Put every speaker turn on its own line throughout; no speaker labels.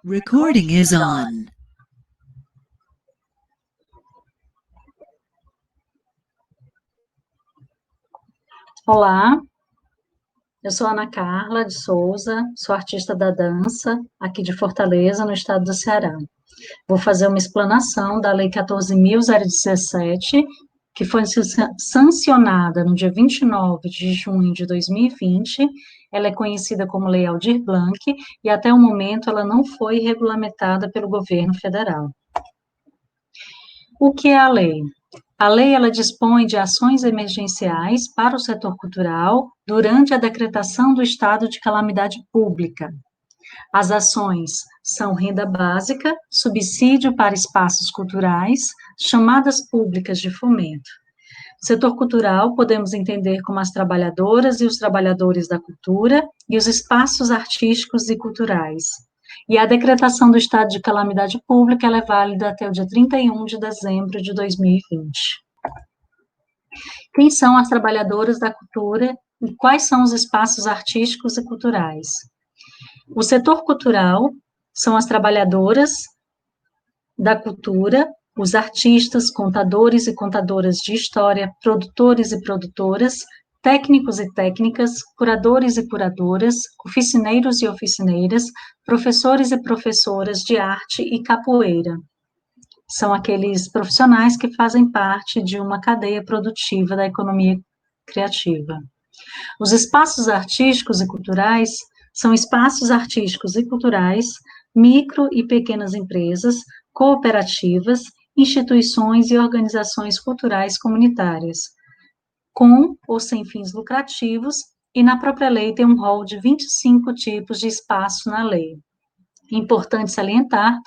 Recording is on.
Olá, eu sou Ana Carla de Souza, sou artista da dança aqui de Fortaleza, no estado do Ceará. Vou fazer uma explanação da Lei 14.017, que foi sancionada no dia 29 de junho de 2020. Ela é conhecida como Lei Aldir Blanc e até o momento ela não foi regulamentada pelo governo federal. O que é a lei? A lei ela dispõe de ações emergenciais para o setor cultural durante a decretação do estado de calamidade pública. As ações são renda básica, subsídio para espaços culturais, chamadas públicas de fomento. Setor cultural podemos entender como as trabalhadoras e os trabalhadores da cultura e os espaços artísticos e culturais. E a decretação do estado de calamidade pública ela é válida até o dia 31 de dezembro de 2020. Quem são as trabalhadoras da cultura e quais são os espaços artísticos e culturais? O setor cultural são as trabalhadoras da cultura, os artistas, contadores e contadoras de história, produtores e produtoras, técnicos e técnicas, curadores e curadoras, oficineiros e oficineiras, professores e professoras de arte e capoeira. São aqueles profissionais que fazem parte de uma cadeia produtiva da economia criativa. Os espaços artísticos e culturais são espaços artísticos e culturais, micro e pequenas empresas, cooperativas, instituições e organizações culturais comunitárias, com ou sem fins lucrativos, e na própria lei tem um rol de 25 tipos de espaço na lei. Importante salientar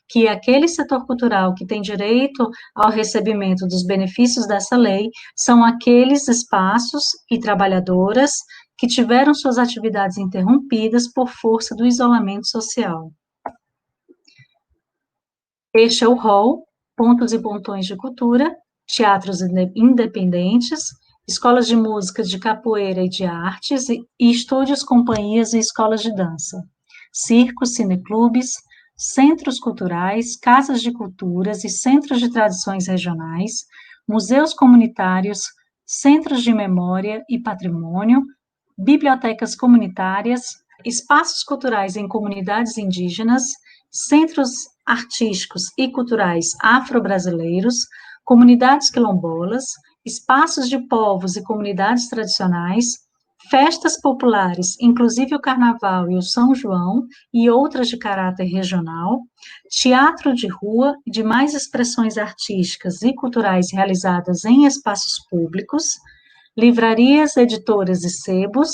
que aquele setor cultural que tem direito ao recebimento dos benefícios dessa lei são aqueles espaços e trabalhadoras que tiveram suas atividades interrompidas por força do isolamento social. Este é o rol, pontos e pontões de cultura, teatros independentes, escolas de música, de capoeira e de artes, e estúdios, companhias e escolas de dança, circos, cineclubes, centros culturais, casas de culturas e centros de tradições regionais, museus comunitários, centros de memória e patrimônio, bibliotecas comunitárias, espaços culturais em comunidades indígenas, centros artísticos e culturais afro-brasileiros, comunidades quilombolas, espaços de povos e comunidades tradicionais, festas populares, inclusive o Carnaval e o São João, e outras de caráter regional, teatro de rua e demais expressões artísticas e culturais realizadas em espaços públicos, livrarias, editoras e sebos,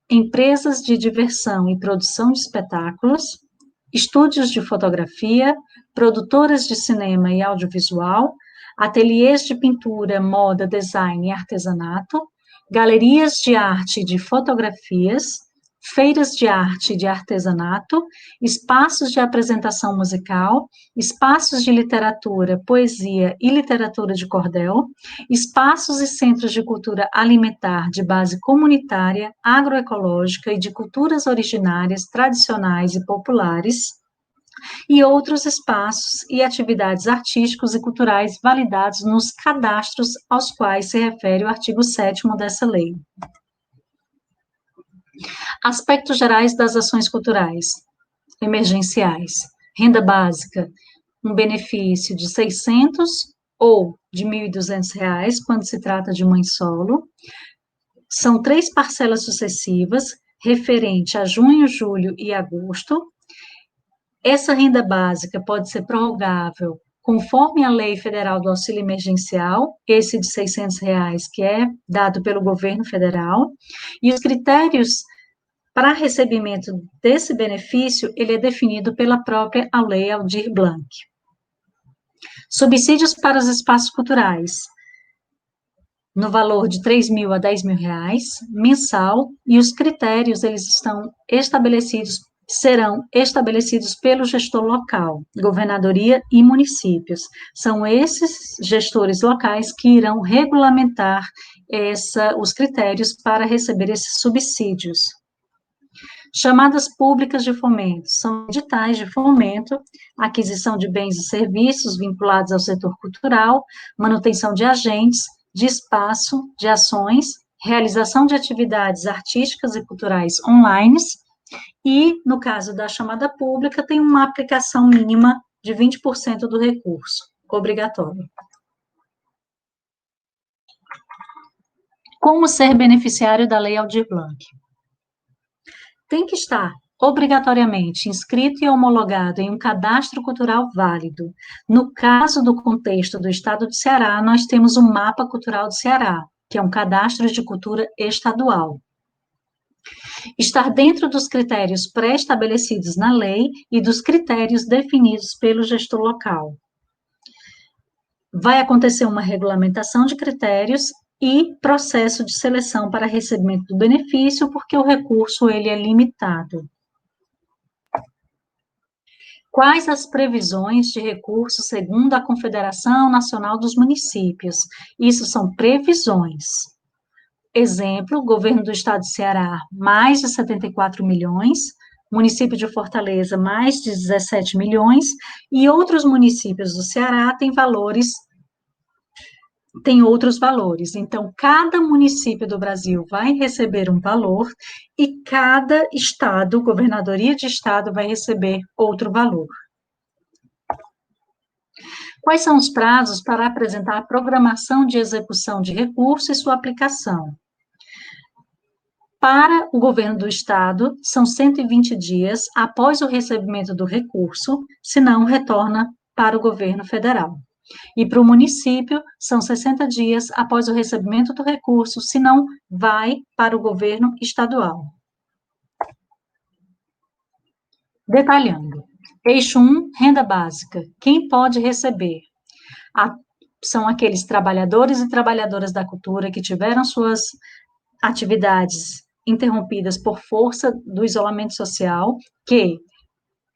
empresas de diversão e produção de espetáculos, estúdios de fotografia, produtoras de cinema e audiovisual, ateliês de pintura, moda, design e artesanato, galerias de arte e de fotografias, feiras de arte e de artesanato, espaços de apresentação musical, espaços de literatura, poesia e literatura de cordel, espaços e centros de cultura alimentar de base comunitária, agroecológica e de culturas originárias, tradicionais e populares, e outros espaços e atividades artísticos e culturais validados nos cadastros aos quais se refere o artigo 7º dessa lei. Aspectos gerais das ações culturais emergenciais. Renda básica, um benefício de 600 ou de R$ 1.200, quando se trata de mãe solo. São 3 parcelas sucessivas, referente a junho, julho e agosto. Essa renda básica pode ser prorrogável conforme a Lei Federal do Auxílio Emergencial, esse de R$ 600, que é dado pelo governo federal, e os critérios para recebimento desse benefício, ele é definido pela própria Lei Aldir Blanc. Subsídios para os espaços culturais, no valor de R$ 3.000 a R$ 10.000, mensal, e os critérios, serão estabelecidos pelo gestor local, governadoria e municípios. São esses gestores locais que irão regulamentar os critérios para receber esses subsídios. Chamadas públicas de fomento são editais de fomento, aquisição de bens e serviços vinculados ao setor cultural, manutenção de agentes, de espaço, de ações, realização de atividades artísticas e culturais online e, no caso da chamada pública, tem uma aplicação mínima de 20% do recurso, obrigatório. Como ser beneficiário da Lei Aldir Blanc? Tem que estar obrigatoriamente inscrito e homologado em um cadastro cultural válido. No caso do contexto do estado do Ceará, nós temos o Mapa Cultural do Ceará, que é um cadastro de cultura estadual. Estar dentro dos critérios pré-estabelecidos na lei e dos critérios definidos pelo gestor local. Vai acontecer uma regulamentação de critérios e processo de seleção para recebimento do benefício, porque o recurso ele é limitado. Quais as previsões de recursos segundo a Confederação Nacional dos Municípios? Isso são previsões. Exemplo, governo do estado de Ceará, mais de 74 milhões, município de Fortaleza, mais de 17 milhões, e outros municípios do Ceará têm outros valores. Então, cada município do Brasil vai receber um valor e cada estado, governadoria de estado, vai receber outro valor. Quais são os prazos para apresentar a programação de execução de recurso e sua aplicação? Para o governo do estado, são 120 dias após o recebimento do recurso, senão retorna para o governo federal. E para o município, são 60 dias após o recebimento do recurso, senão vai para o governo estadual. Detalhando. Eixo 1, renda básica. Quem pode receber? São aqueles trabalhadores e trabalhadoras da cultura que tiveram suas atividades interrompidas por força do isolamento social, que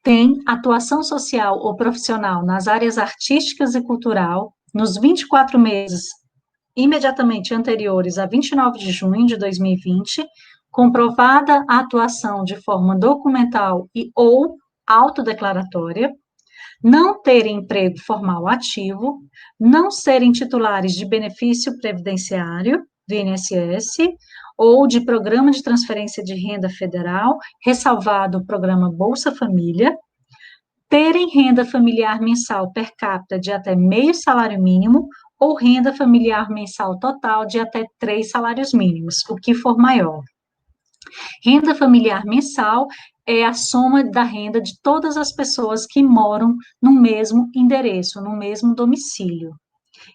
tem atuação social ou profissional nas áreas artísticas e cultural nos 24 meses imediatamente anteriores a 29 de junho de 2020, comprovada a atuação de forma documental e ou autodeclaratória, não terem emprego formal ativo, não serem titulares de benefício previdenciário do INSS ou de programa de transferência de renda federal, ressalvado o programa Bolsa Família, terem renda familiar mensal per capita de até meio salário mínimo ou renda familiar mensal total de até 3 salários mínimos, o que for maior. Renda familiar mensal é a soma da renda de todas as pessoas que moram no mesmo endereço, no mesmo domicílio.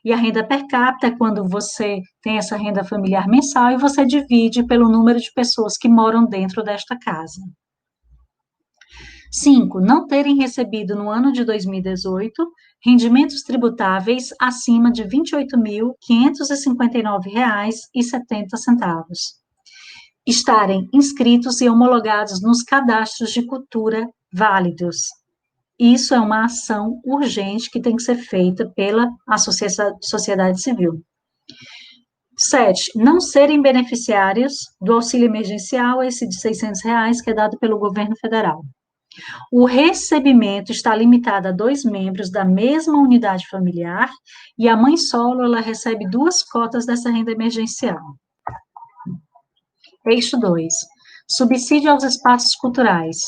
E a renda per capita é quando você tem essa renda familiar mensal e você divide pelo número de pessoas que moram dentro desta casa. 5. Não terem recebido no ano de 2018 rendimentos tributáveis acima de R$ 28.559,70. Estarem inscritos e homologados nos cadastros de cultura válidos. Isso é uma ação urgente que tem que ser feita pela sociedade civil. 7. Não serem beneficiários do auxílio emergencial, esse de R$ 600, que é dado pelo governo federal. O recebimento está limitado a 2 membros da mesma unidade familiar e a mãe solo, ela recebe 2 cotas dessa renda emergencial. Eixo 2. Subsídio aos espaços culturais.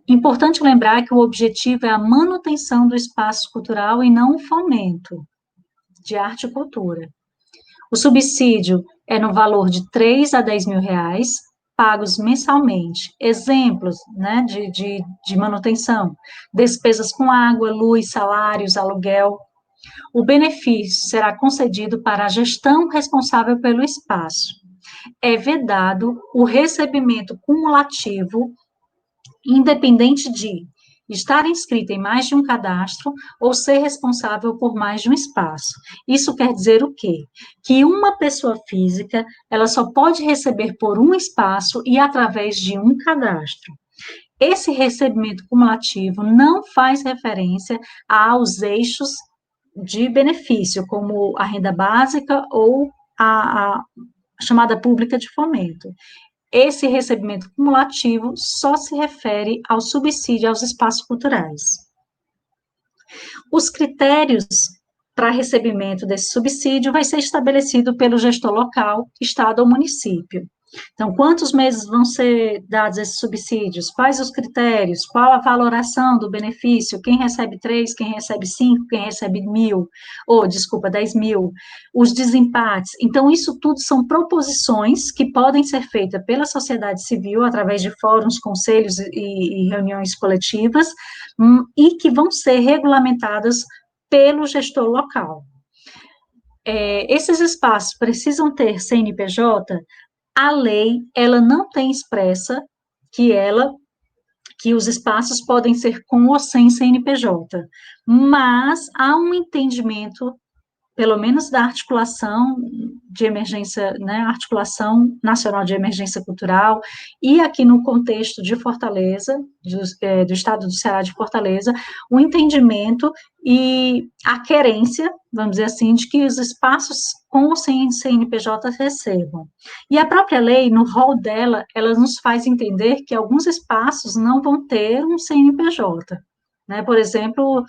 Importante lembrar que o objetivo é a manutenção do espaço cultural e não o fomento de arte e cultura. O subsídio é no valor de 3 a 10 mil reais, pagos mensalmente. Exemplos, né, de manutenção, despesas com água, luz, salários, aluguel. O benefício será concedido para a gestão responsável pelo espaço. É vedado o recebimento cumulativo, independente de estar inscrito em mais de um cadastro ou ser responsável por mais de um espaço. Isso quer dizer o quê? Que uma pessoa física, ela só pode receber por um espaço e através de um cadastro. Esse recebimento cumulativo não faz referência aos eixos de benefício, como a renda básica ou a chamada pública de fomento. esse recebimento cumulativo só se refere ao subsídio aos espaços culturais. Os critérios para recebimento desse subsídio vai ser estabelecido pelo gestor local, estado ou município. Então, quantos meses vão ser dados esses subsídios? Quais os critérios? Qual a valoração do benefício? Quem recebe 3, quem recebe 5, quem recebe 1.000, ou, desculpa, 10.000? Os desempates. Então, isso tudo são proposições que podem ser feitas pela sociedade civil, através de fóruns, conselhos e reuniões coletivas, e que vão ser regulamentadas pelo gestor local. Esses espaços precisam ter CNPJ. A lei, ela não tem expressa que os espaços podem ser com ou sem CNPJ, mas há um entendimento, pelo menos da articulação de emergência, né, articulação nacional de emergência cultural, e aqui no contexto de Fortaleza, do estado do Ceará de Fortaleza, o entendimento e a querência, vamos dizer assim, de que os espaços com ou sem CNPJ recebam. E a própria lei, no rol dela, ela nos faz entender que alguns espaços não vão ter um CNPJ, né, por exemplo,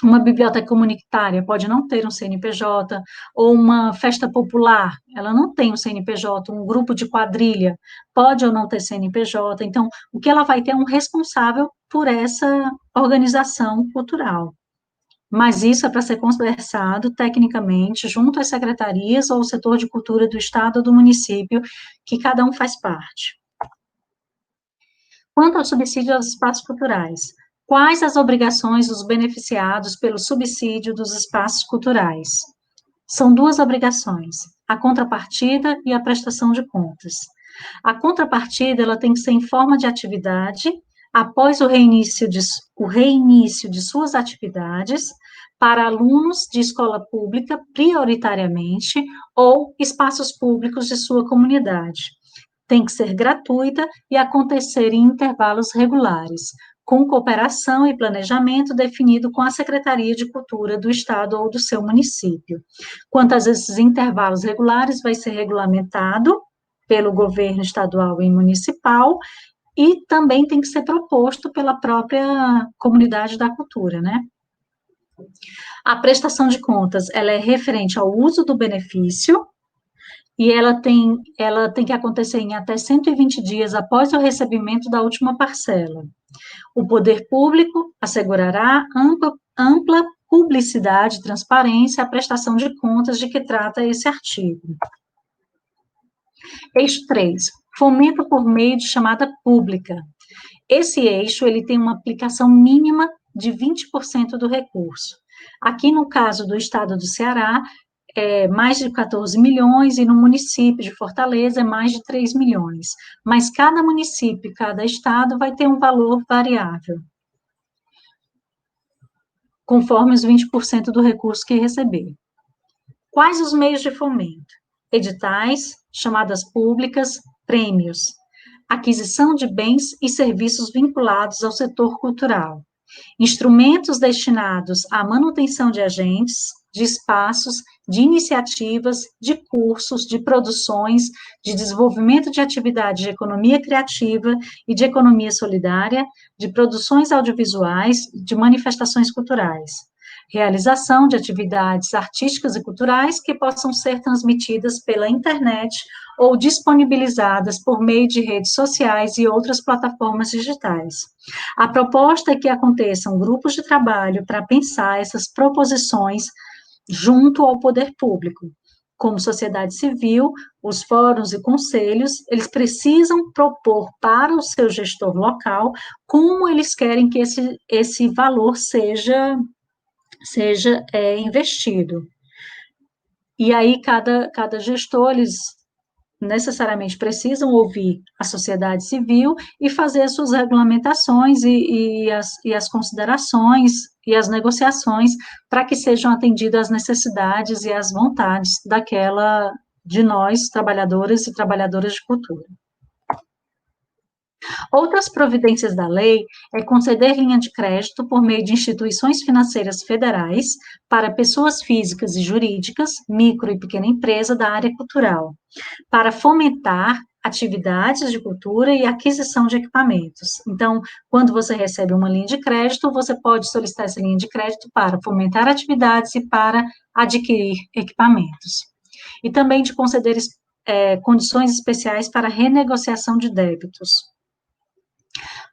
uma biblioteca comunitária pode não ter um CNPJ, ou uma festa popular, ela não tem um CNPJ, um grupo de quadrilha pode ou não ter CNPJ, então, o que ela vai ter é um responsável por essa organização cultural. Mas isso é para ser conversado tecnicamente junto às secretarias ou ao setor de cultura do estado ou do município, que cada um faz parte. Quanto ao subsídio aos espaços culturais, quais as obrigações dos beneficiados pelo subsídio dos espaços culturais? São duas obrigações, a contrapartida e a prestação de contas. A contrapartida, ela tem que ser em forma de atividade, após o reinício de suas atividades, para alunos de escola pública, prioritariamente, ou espaços públicos de sua comunidade. Tem que ser gratuita e acontecer em intervalos regulares, com cooperação e planejamento definido com a Secretaria de Cultura do Estado ou do seu município. Quanto a esses intervalos regulares, vai ser regulamentado pelo governo estadual e municipal, e também tem que ser proposto pela própria comunidade da cultura, né? A prestação de contas, ela é referente ao uso do benefício, e ela tem que acontecer em até 120 dias após o recebimento da última parcela. O poder público assegurará ampla publicidade e transparência à prestação de contas de que trata esse artigo. Eixo 3, fomento por meio de chamada pública. Esse eixo, ele tem uma aplicação mínima de 20% do recurso. Aqui, no caso do estado do Ceará, mais de 14 milhões, e no município de Fortaleza é mais de 3 milhões. Mas cada município, cada estado vai ter um valor variável, conforme os 20% do recurso que receber. Quais os meios de fomento? Editais, chamadas públicas, prêmios, aquisição de bens e serviços vinculados ao setor cultural, instrumentos destinados à manutenção de agentes, de espaços, de iniciativas, de cursos, de produções, de desenvolvimento de atividades de economia criativa e de economia solidária, de produções audiovisuais, de manifestações culturais. Realização de atividades artísticas e culturais que possam ser transmitidas pela internet ou disponibilizadas por meio de redes sociais e outras plataformas digitais. A proposta é que aconteçam grupos de trabalho para pensar essas proposições junto ao poder público. Como sociedade civil, os fóruns e conselhos, eles precisam propor para o seu gestor local como eles querem que esse valor seja investido. E aí, cada gestor, eles necessariamente precisam ouvir a sociedade civil e fazer as suas regulamentações e as considerações e as negociações para que sejam atendidas as necessidades e as vontades de nós, trabalhadoras e trabalhadoras de cultura. Outras providências da lei é conceder linha de crédito por meio de instituições financeiras federais para pessoas físicas e jurídicas, micro e pequena empresa da área cultural, para fomentar atividades de cultura e aquisição de equipamentos. Então, quando você recebe uma linha de crédito, você pode solicitar essa linha de crédito para fomentar atividades e para adquirir equipamentos. E também de conceder condições especiais para renegociação de débitos.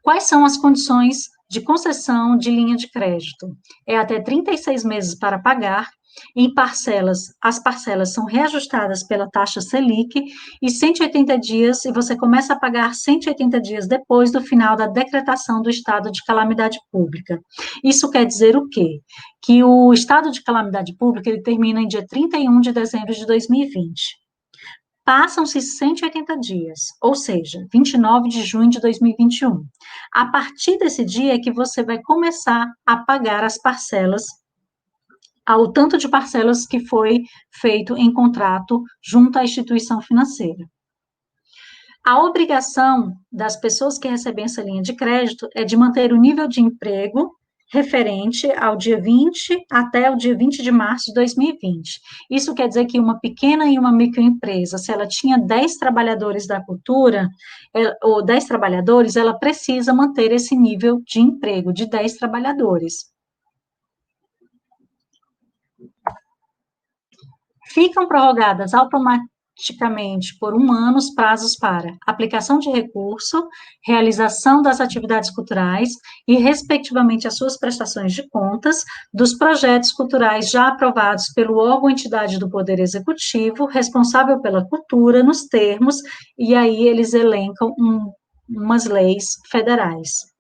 Quais são as condições de concessão de linha de crédito? É até 36 meses para pagar, em parcelas, as parcelas são reajustadas pela taxa Selic, e 180 dias, e você começa a pagar 180 dias depois do final da decretação do estado de calamidade pública. Isso quer dizer o quê? Que o estado de calamidade pública, ele termina em dia 31 de dezembro de 2020. Passam-se 180 dias, ou seja, 29 de junho de 2021. A partir desse dia é que você vai começar a pagar as parcelas, ao tanto de parcelas que foi feito em contrato junto à instituição financeira. A obrigação das pessoas que recebem essa linha de crédito é de manter o nível de emprego referente ao dia 20 até o dia 20 de março de 2020. Isso quer dizer que uma pequena e uma microempresa, se ela tinha 10 trabalhadores da cultura, ou 10 trabalhadores, ela precisa manter esse nível de emprego de 10 trabalhadores. Ficam prorrogadas automaticamente por 1 ano os prazos para aplicação de recurso, realização das atividades culturais e, respectivamente, as suas prestações de contas dos projetos culturais já aprovados pelo órgão ou entidade do Poder Executivo responsável pela cultura, nos termos, e aí eles elencam umas leis federais.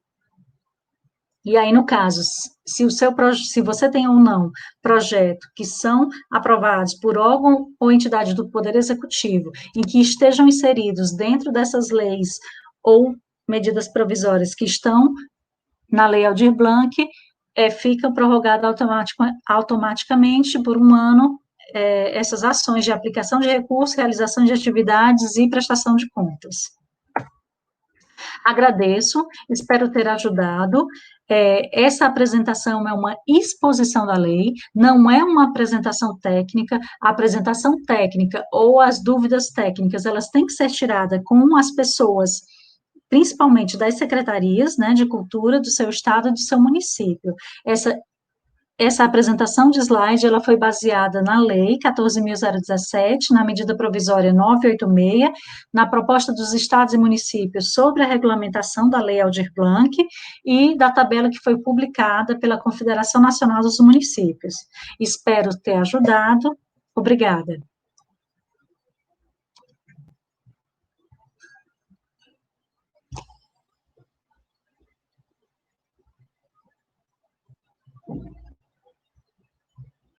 E aí, no caso, se você tem ou não projeto que são aprovados por órgão ou entidade do Poder Executivo e que estejam inseridos dentro dessas leis ou medidas provisórias que estão na Lei Aldir Blanc, fica prorrogado automaticamente por 1 ano essas ações de aplicação de recursos, realização de atividades e prestação de contas. Agradeço, espero ter ajudado. Essa apresentação é uma exposição da lei, não é uma apresentação técnica. A apresentação técnica ou as dúvidas técnicas, elas têm que ser tiradas com as pessoas, principalmente das secretarias, né, de cultura do seu estado e do seu município. Essa apresentação de slide, ela foi baseada na Lei 14.017, na medida provisória 986, na proposta dos estados e municípios sobre a regulamentação da Lei Aldir Blanc e da tabela que foi publicada pela Confederação Nacional dos Municípios. Espero ter ajudado. Obrigada.